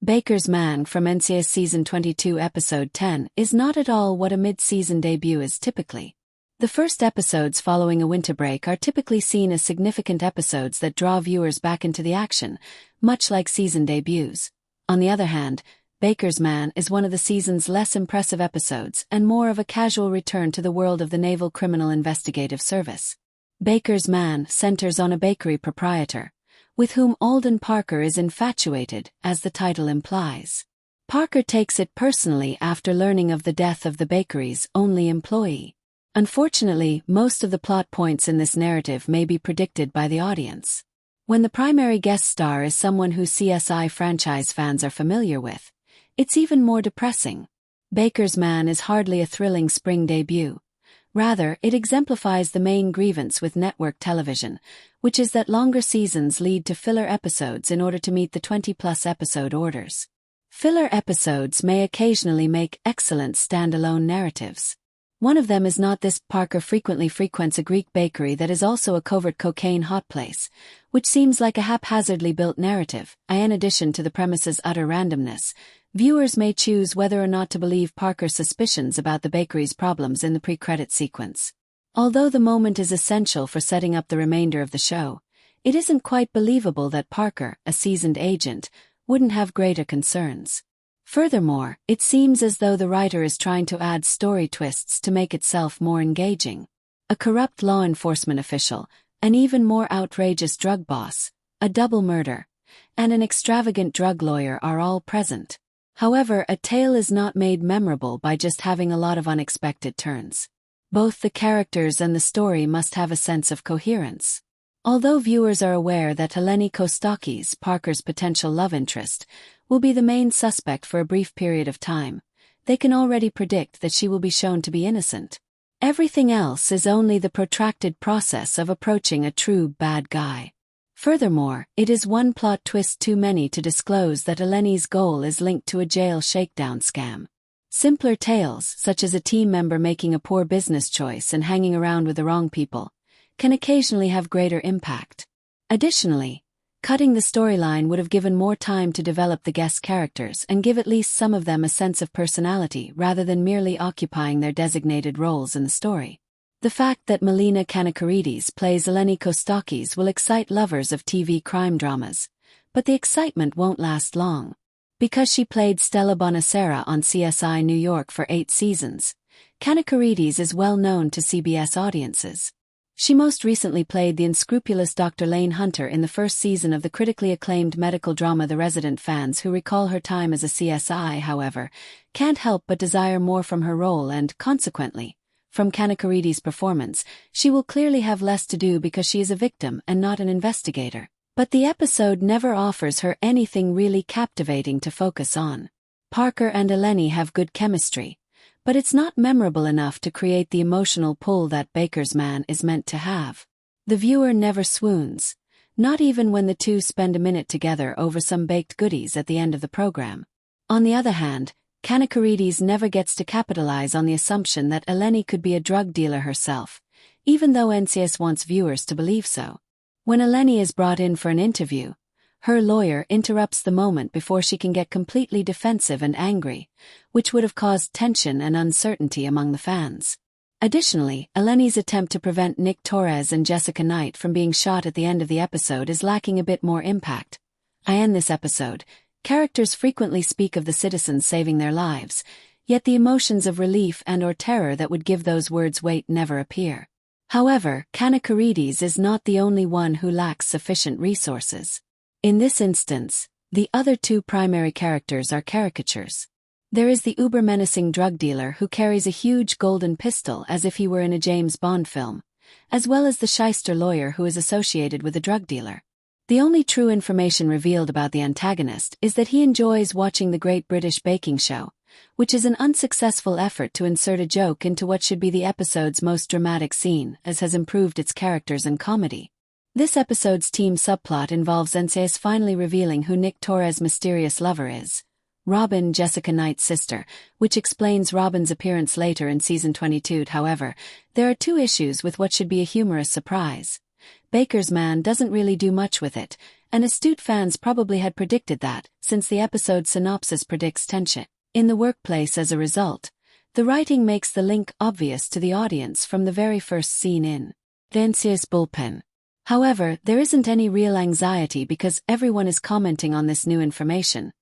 Baker's Man from NCIS Season 22 Episode 10 is not at all what a mid-season debut is typically. The first episodes following a winter break are typically seen as significant episodes that draw viewers back into the action, much like season debuts. On the other hand, Baker's Man is one of the season's less impressive episodes and more of a casual return to the world of the Naval Criminal Investigative Service. Baker's Man centers on a bakery proprietor, with whom Alden Parker is infatuated, as the title implies. Parker takes it personally after learning of the death of the bakery's only employee. Unfortunately, most of the plot points in this narrative may be predicted by the audience. When the primary guest star is someone who CSI franchise fans are familiar with, it's even more depressing. Baker's Man is hardly a thrilling spring debut. Rather, it exemplifies the main grievance with network television, which is that longer seasons lead to filler episodes in order to meet the 20-plus episode orders. Filler episodes may occasionally make excellent standalone narratives. One of them is Not This. Parker frequently frequents a Greek bakery that is also a covert cocaine hot place, which seems like a haphazardly built narrative. In addition to the premise's utter randomness, viewers may choose whether or not to believe Parker's suspicions about the bakery's problems in the pre-credit sequence. Although the moment is essential for setting up the remainder of the show, it isn't quite believable that Parker, a seasoned agent, wouldn't have greater concerns. Furthermore, it seems as though the writer is trying to add story twists to make itself more engaging. A corrupt law enforcement official, an even more outrageous drug boss, a double murder, and an extravagant drug lawyer are all present. However, a tale is not made memorable by just having a lot of unexpected turns. Both the characters and the story must have a sense of coherence. Although viewers are aware that Eleni Kostakis, Parker's potential love interest, will be the main suspect for a brief period of time, they can already predict that she will be shown to be innocent. Everything else is only the protracted process of approaching a true bad guy. Furthermore, it is one plot twist too many to disclose that Eleni's goal is linked to a jail shakedown scam. Simpler tales, such as a team member making a poor business choice and hanging around with the wrong people, can occasionally have greater impact. Additionally, cutting the storyline would have given more time to develop the guest characters and give at least some of them a sense of personality rather than merely occupying their designated roles in the story. The fact that Melina Kanakaridis plays Eleni Kostakis will excite lovers of TV crime dramas, but the excitement won't last long. Because she played Stella Bonacera on CSI New York for 8 seasons, Kanakaridis is well known to CBS audiences. She most recently played the unscrupulous Dr. Lane Hunter in the first season of the critically acclaimed medical drama The Resident. Fans who recall her time as a CSI, however, can't help but desire more from her role and, consequently, from Kanakaridis' performance. She will clearly have less to do because she is a victim and not an investigator. But the episode never offers her anything really captivating to focus on. Parker and Eleni have good chemistry, but it's not memorable enough to create the emotional pull that Baker's Man is meant to have. The viewer never swoons, not even when the two spend a minute together over some baked goodies at the end of the program. On the other hand, Kanakaridis never gets to capitalize on the assumption that Eleni could be a drug dealer herself, even though NCIS wants viewers to believe so. When Eleni is brought in for an interview, her lawyer interrupts the moment before she can get completely defensive and angry, which would have caused tension and uncertainty among the fans. Additionally, Eleni's attempt to prevent Nick Torres and Jessica Knight from being shot at the end of the episode is lacking a bit more impact. In this episode, characters frequently speak of the citizens saving their lives, yet the emotions of relief and/or terror that would give those words weight never appear. However, Kanakaridis is not the only one who lacks sufficient resources. In this instance, the other two primary characters are caricatures. There is the uber-menacing drug dealer who carries a huge golden pistol as if he were in a James Bond film, as well as the shyster lawyer who is associated with the drug dealer. The only true information revealed about the antagonist is that he enjoys watching the Great British Baking Show, which is an unsuccessful effort to insert a joke into what should be the episode's most dramatic scene, as has improved its characters and comedy. This episode's team subplot involves NCIS finally revealing who Nick Torres' mysterious lover is, Robin, Jessica Knight's sister, which explains Robin's appearance later in Season 22. However, there are two issues with what should be a humorous surprise. Baker's Man doesn't really do much with it, and astute fans probably had predicted that, since the episode synopsis predicts tension in the workplace as a result. The writing makes the link obvious to the audience from the very first scene in the NCIS bullpen. However, there isn't any real anxiety because everyone is commenting on this new information.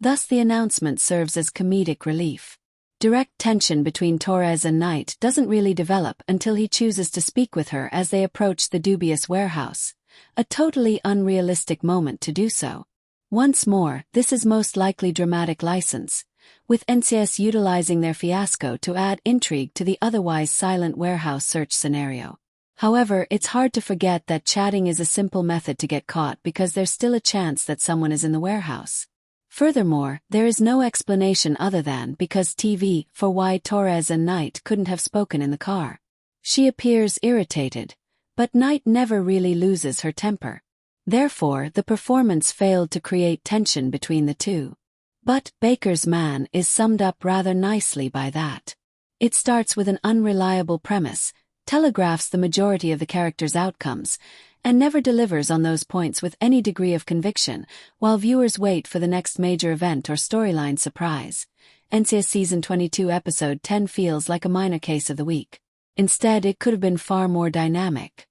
Thus the announcement serves as comedic relief. Direct tension between Torres and Knight doesn't really develop until he chooses to speak with her as they approach the dubious warehouse. A totally unrealistic moment to do so. Once more, this is most likely dramatic license, with NCIS utilizing their fiasco to add intrigue to the otherwise silent warehouse search scenario. However, it's hard to forget that chatting is a simple method to get caught because there's still a chance that someone is in the warehouse. Furthermore, there is no explanation other than because TV for why Torres and Knight couldn't have spoken in the car. She appears irritated, but Knight never really loses her temper. Therefore, the performance failed to create tension between the two. But Baker's Man is summed up rather nicely by that. It starts with an unreliable premise, telegraphs the majority of the characters' outcomes, and never delivers on those points with any degree of conviction, while viewers wait for the next major event or storyline surprise. NCIS Season 22 Episode 10 feels like a minor case of the week. Instead, it could have been far more dynamic.